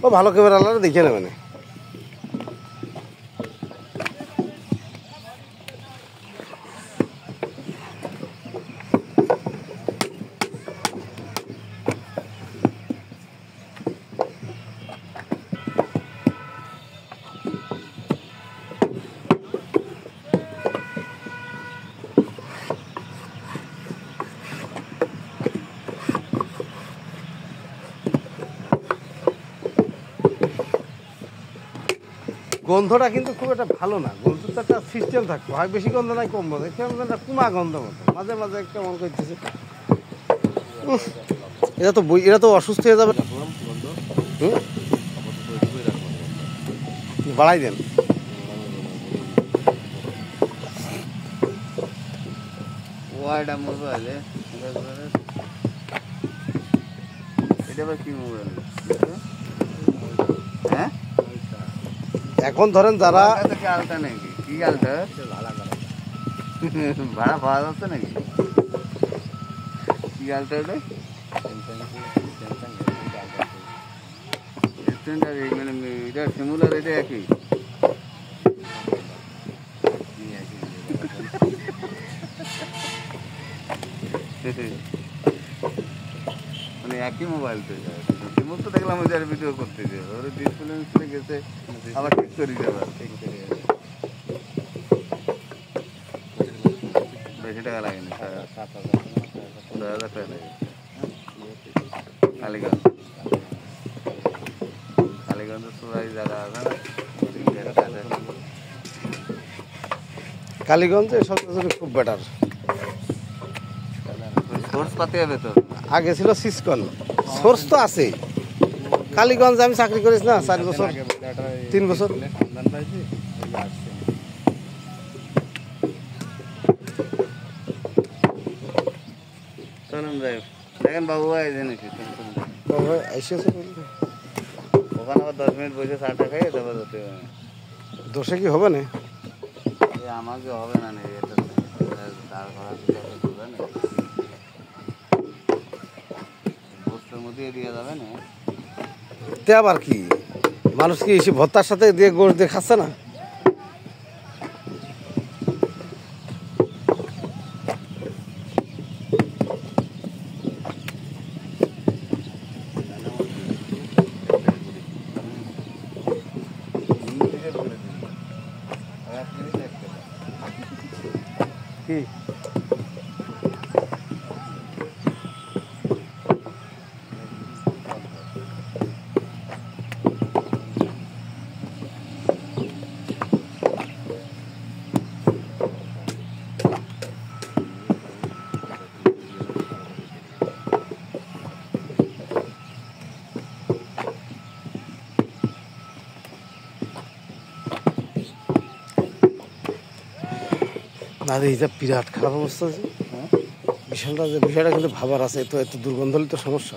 ও ভালো ক্যামেরা আলাদা দেখে নেবে না। গন্ধটা কিন্তু খুব একটা ভালো না, গন্ধটা একটা সিস্টেম থাকতো, হয় বেশি গন্ধ নাই কম গন্ধ, কেমন একটা কুমা গন্ধ মতো মাঝে মাঝে কেমন করতেছে। এরা তো অসুস্থ হয়ে যাবে। বাড়াই দেন। ওয়াইডা মোবাইল এটা আবার কি মোবাইল? হ্যাঁ এখন ধরেন যারা আলটা নাকি কি আলটা ভাড়া পাওয়া যাচ্ছে নাকি কি আলটা ওটা মানে এটা সিমুলার এটা একই মানে একই মোবাইল তো সিমুল তো দেখলাম ওই যার ভিডিও করতে যাবে ওর ডিসপ্লে গেছে আবার ঠিক করে যাবে বেশি টাকা লাগেনি 6,000 টাকা লাগে কালীগঞ্জ সুরাই জায়গা আছে না কালীগঞ্জে সব খুব বেটার। সোর্স পাতে হবে তো আগে ছিল সিসকন, সোর্স তো আছে। কালীগঞ্জে আমি চাকরি করিস না 4 বছর 3 বছর। চলুন যাই দেখেন বাবু ভাই জেনেছি ওখানে আবার 10 মিনিট বসে চাটা খাই তারপর যেতে হবে। দোষে কি হবে না? আমাকে হবে না এটা তার ভাড়া দিতে হবে না বস্তার মধ্যে দিয়ে যাবে না তে আবার কি মানুষ কি এসে ভত্তার সাথে দিয়ে গোশ দিয়ে খাচ্ছে না? কি না রে, এটা বিরাট খারাপ অবস্থা আছে। বিষয়টা কিন্তু ভাবার আছে, তো এত দুর্গন্ধ হলে তো সমস্যা।